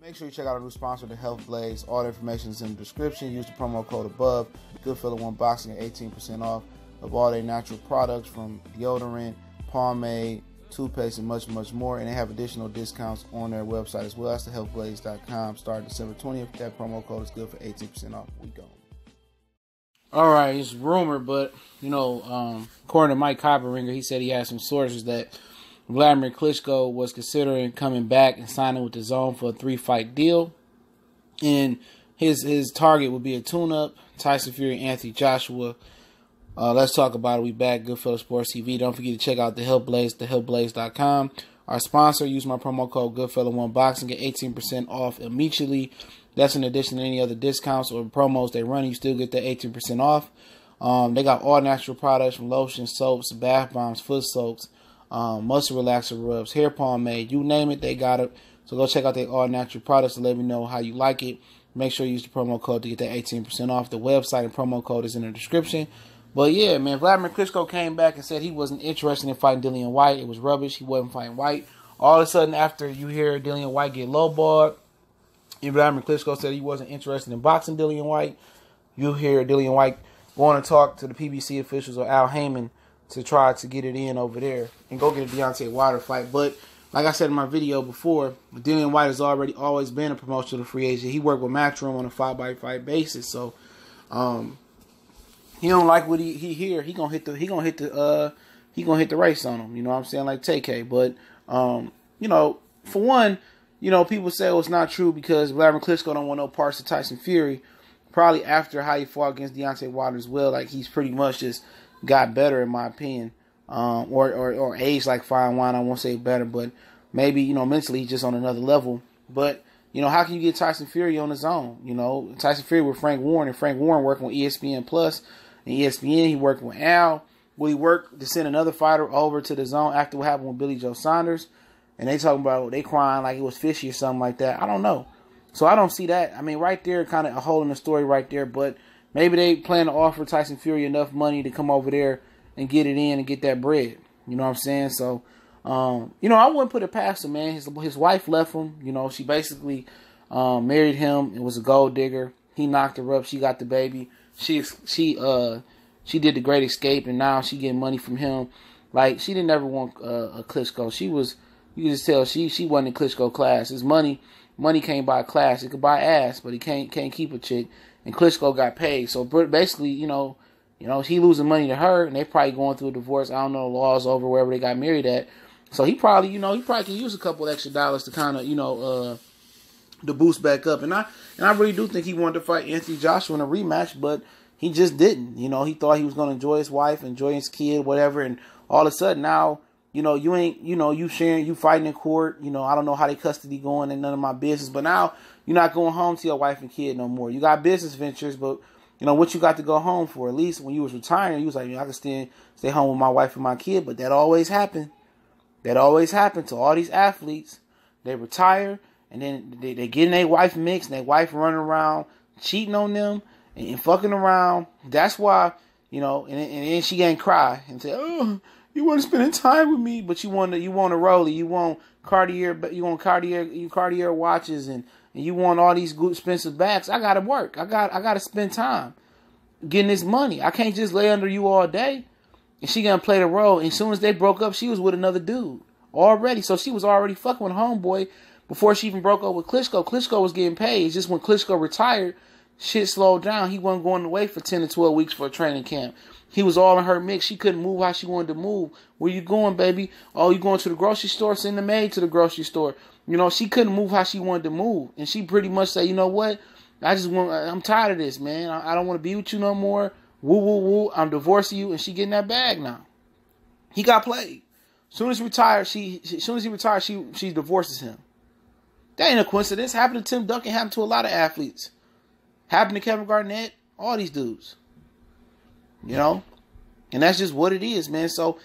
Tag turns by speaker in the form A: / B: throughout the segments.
A: Make sure you check out our new sponsor, the Health Blaze. All the information is in the description. Use the promo code above. Goodfella1 Boxing at 18% off of all their natural products from deodorant, pomade, toothpaste, and much, much more. And they have additional discounts on their website as well. That's thehealthblaze.com. Starting December 20th. That promo code is good for 18% off. We go.
B: All right, it's rumored, but, according to Mike Copperringer, he said he had some sources that Wladimir Klitschko was considering coming back and signing with the DAZN for a 3-fight deal. And his target would be a tune-up, Tyson Fury, Anthony Joshua. Let's talk about it. We back, Goodfella Sports TV. Don't forget to check out the Health Blaze, thehealthblaze.com. Our sponsor, use my promo code Goodfella1 Boxing, get 18% off immediately. That's in addition to any other discounts or promos they run. You still get that 18% off. They got all natural products from lotions, soaps, bath bombs, foot soaps, muscle relaxer rubs, hair pomade, you name it, they got it. So go check out their all natural products and let me know how you like it. Make sure you use the promo code to get that 18% off. The website and promo code is in the description. But yeah, man, Wladimir Klitschko came back and said he wasn't interested in fighting Dillian Whyte. It was rubbish. He wasn't fighting White. All of a sudden, after you hear Dillian Whyte get lowballed, and Wladimir Klitschko said he wasn't interested in boxing Dillian Whyte, you hear Dillian Whyte going to talk to the PBC officials or Al Heyman to try to get it in over there and go get a Deontay Wilder fight. But like I said in my video before, Dillian Whyte has always been a promotional free agent. He worked with Matchroom on a fight-by-fight basis. So he don't like what he hear. He gonna hit the race on him. You know what I'm saying? Like TK. But for one, people say it's not true because Wladimir Klitschko don't want no parts of Tyson Fury. Probably after how he fought against Deontay Wilder as well, like he's pretty much just got better in my opinion, or aged like fine wine. I won't say better, but maybe mentally he's just on another level. But how can you get Tyson Fury on his own? Tyson Fury with Frank Warren, and Frank Warren working with ESPN Plus, and ESPN he working with Al. Will he work to send another fighter over to the zone after what happened with Billy Joe Saunders? And they talking about they crying like it was fishy or something like that. I don't know. So I don't see that. I mean, right there, kind of a hole in the story right there. But maybe they plan to offer Tyson Fury enough money to come over there and get it in and get that bread. You know what I'm saying? So, I wouldn't put it past him, man. His wife left him. She basically married him and was a gold digger. He knocked her up. She got the baby. She did the Great Escape, and now she getting money from him. Like, she didn't ever want a Klitschko. You can just tell she wasn't in Klitschko class. His money can't buy class. It could buy ass, but he can't keep a chick. And Klitschko got paid. So basically, he losing money to her, and they probably going through a divorce. I don't know the laws over wherever they got married at. So he probably can use a couple extra dollars to kind of, to boost back up. And I really do think he wanted to fight Anthony Joshua in a rematch, but he just didn't. He thought he was going to enjoy his wife, enjoy his kid, whatever. And all of a sudden now, you ain't, you fighting in court. I don't know how they custody going, and none of my business. But now you're not going home to your wife and kid no more. You got business ventures, but what you got to go home for? At least when you was retiring, you was like, I can stay home with my wife and my kid. But that always happened. That always happened to all these athletes. They retire, and then they get in their wife mix, and their wife running around cheating on them and fucking around. That's why, and then she can't cry and say, oh, you weren't spending time with me, but you want a Rollie, you want Cartier watches, and you want all these good expensive bags. I gotta work. I gotta spend time getting this money. I can't just lay under you all day. And she gonna play the role. And as soon as they broke up, she was with another dude already. So she was already fucking with homeboy before she even broke up with Klitschko. Klitschko was getting paid. It's just when Klitschko retired, shit slowed down. He wasn't going away for 10 to 12 weeks for a training camp. He was all in her mix. She couldn't move how she wanted to move. Where you going, baby? Oh, you going to the grocery store? Send the maid to the grocery store. She couldn't move how she wanted to move. And she pretty much said, you know what? I'm tired of this, man. I don't want to be with you no more. Woo, woo, woo. I'm divorcing you. And she getting that bag now. He got played. As soon as he retired, she divorces him. That ain't a coincidence. Happened to Tim Duncan. Happened to a lot of athletes. Happened to Kevin Garnett. All these dudes. And that's just what it is, man. So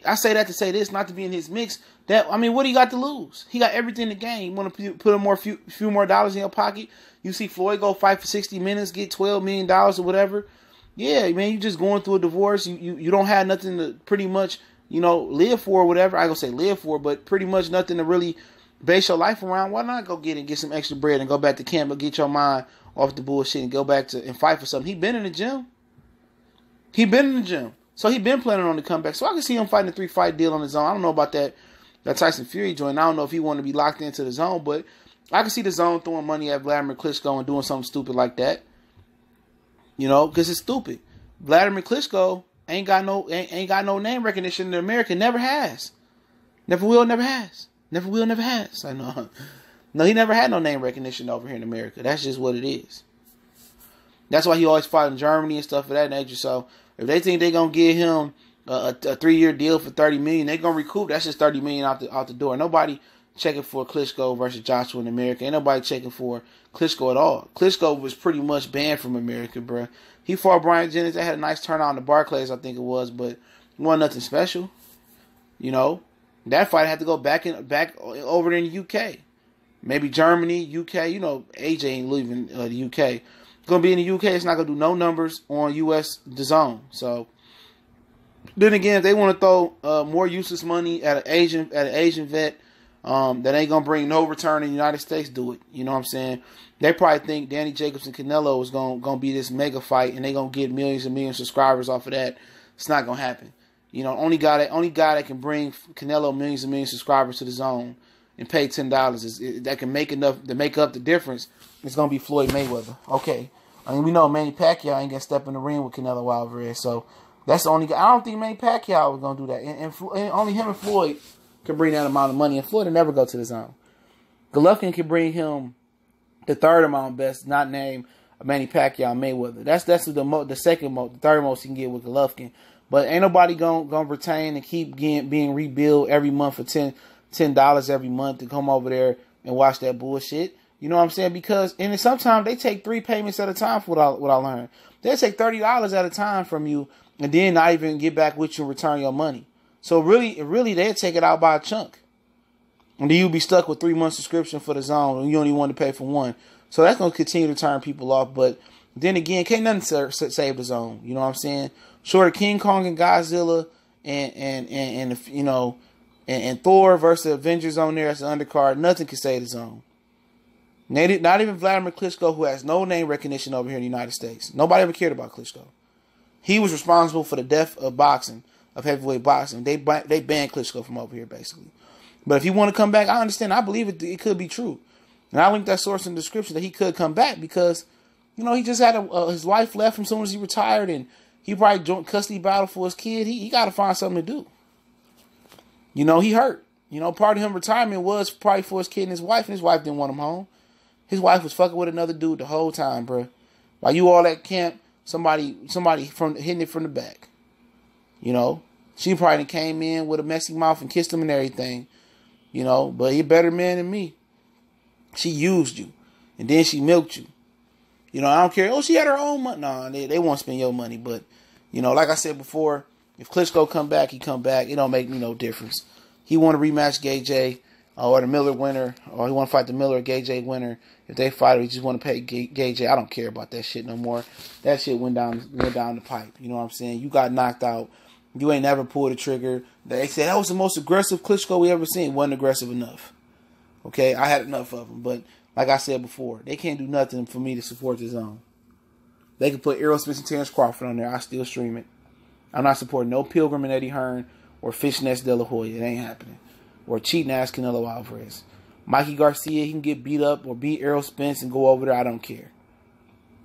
B: I say that to say this, not to be in his mix. What do you got to lose? He got everything to gain. You want to put a few more dollars in your pocket? You see Floyd go fight for 60 minutes, get $12 million or whatever. Yeah, man, you just going through a divorce. You don't have nothing to pretty much, live for or whatever. I gonna say live for, but pretty much nothing to really, base your life around, why not go get some extra bread and go back to camp and get your mind off the bullshit and go back to and fight for something? He been in the gym. So he been planning on the comeback. So I can see him fighting a 3-fight deal on his own. I don't know about that Tyson Fury joint. I don't know if he want to be locked into the zone, but I can see the zone throwing money at Wladimir Klitschko and doing something stupid like that. You know, because it's stupid. Wladimir Klitschko ain't got no name recognition in America. Never has. Never will, never has. Never will, never has. I know. No, he never had no name recognition over here in America. That's just what it is. That's why he always fought in Germany and stuff of that nature. So if they think they're gonna give him a 3-year deal for $30 million, they're gonna recoup. That's just $30 million out the door. Nobody checking for Klitschko versus Joshua in America. Ain't nobody checking for Klitschko at all. Klitschko was pretty much banned from America, bro. He fought Brian Jennings. They had a nice turnout in the Barclays, I think it was, but it wasn't nothing special. You know, that fight had to go back over there in the UK. Maybe Germany, UK. You know, AJ ain't leaving the UK. It's gonna be in the UK. It's not gonna do no numbers on US DAZN. So then again, if they want to throw more useless money at an Asian vet that ain't gonna bring no return in the United States, do it. You know what I'm saying? They probably think Danny Jacobs and Canelo is gonna be this mega fight, and they gonna get millions and millions of subscribers off of that. It's not gonna happen. You know, only guy that can bring Canelo millions and millions of subscribers to the zone and pay $10 that can make enough to make up the difference. It's gonna be Floyd Mayweather. Okay, I mean we know Manny Pacquiao ain't gonna step in the ring with Canelo Alvarez, so that's the only guy. I don't think Manny Pacquiao was gonna do that, and only him and Floyd can bring that amount of money, and Floyd will never go to the zone. Golovkin can bring him the third amount best, not name Manny Pacquiao Mayweather. That's the third most he can get with Golovkin. But ain't nobody gonna retain and keep being rebuilt every month for $10 every month to come over there and watch that bullshit. You know what I'm saying? Because and sometimes they take 3 payments at a time for what I learned. They take $30 at a time from you and then not even get back with you and return your money. So really they'll take it out by a chunk. And then you'll be stuck with 3 months subscription for the zone and you only want to pay for 1. So that's going to continue to turn people off. But then again, can't nothing save the zone. You know what I'm saying? Short of King Kong and Godzilla and you know, and Thor versus the Avengers on there as the undercard, nothing can save the zone. Not even Wladimir Klitschko, who has no name recognition over here in the United States. Nobody ever cared about Klitschko. He was responsible for the death of boxing, of heavyweight boxing. They banned Klitschko from over here, basically. But if he want to come back, I understand. I believe it could be true. And I linked that source in the description that he could come back because, you know, he just had his wife left him as soon as he retired, and he probably joined custody battle for his kid. He got to find something to do. You know, he hurt. You know, part of him retirement was probably for his kid and his wife didn't want him home. His wife was fucking with another dude the whole time, bro. While you all at camp, somebody from hitting it from the back. You know, she probably came in with a messy mouth and kissed him and everything. You know, but he a better man than me. She used you, and then she milked you. You know, I don't care. Oh, she had her own money. No, they won't spend your money. But, you know, like I said before, if Klitschko come back, he come back. It don't make me no difference. He want to rematch Gay or the Miller winner, or he want to fight the Miller or Gay winner. If they fight, or he just want to pay Gay. I don't care about that shit no more. That shit went down the pipe. You know what I'm saying? You got knocked out. You ain't never pulled a trigger. They said that was the most aggressive Klitschko we ever seen. Wasn't aggressive enough. Okay, I had enough of them. But like I said before, they can't do nothing for me to support the zone. They can put Errol Spence and Terrence Crawford on there. I still stream it. I'm not supporting no Pilgrim and Eddie Hearn or Fishnets De La Hoya. It ain't happening. Or cheating ass Canelo Alvarez. Mikey Garcia, he can get beat up or beat Errol Spence and go over there. I don't care.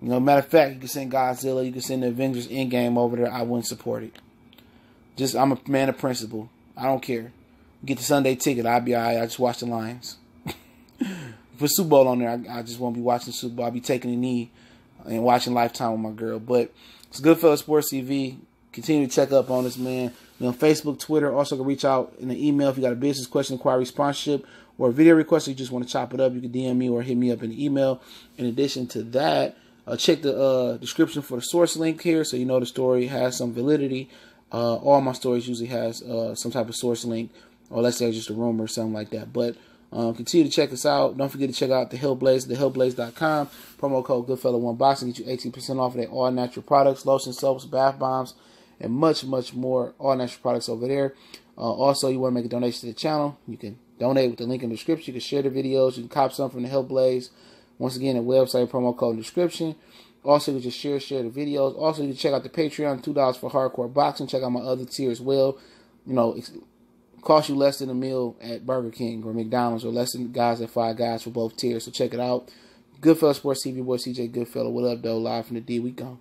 B: You know, matter of fact, you can send Godzilla, you can send the Avengers Endgame over there. I wouldn't support it. Just, I'm a man of principle. I don't care. Get the Sunday ticket. I'll be alright. I just watch the Lions. Put Super Bowl on there. I just won't be watching Super Bowl. I'll be taking a knee and watching Lifetime with my girl. But it's Goodfellas Sports TV. Continue to check up on this, man. You know, Facebook, Twitter. Also can reach out in the email if you got a business question, inquiry, sponsorship, or a video request. Or you just want to chop it up. You can DM me or hit me up in the email. In addition to that, check the description for the source link here, so you know the story has some validity. All my stories usually has some type of source link, or let's say just a rumor or something like that. But continue to check us out. Don't forget to check out the Hillblaze, thehillblaze.com. Promo code Goodfella1Boxing. Get you 18% off of their all natural products, lotion, soaps, bath bombs, and much, much more all natural products over there. Also, you want to make a donation to the channel, you can donate with the link in the description. You can share the videos. You can cop some from the Health Blaze. Once again, the website promo code in the description. Also, you can just share the videos. Also, you can check out the Patreon, $2 for hardcore boxing. Check out my other tier as well. You know, it costs you less than a meal at Burger King or McDonald's, or less than guys at Five Guys for both tiers. So check it out. Goodfellas Sports TV, boy CJ Goodfellas. What up, though? Live from the D. We gone.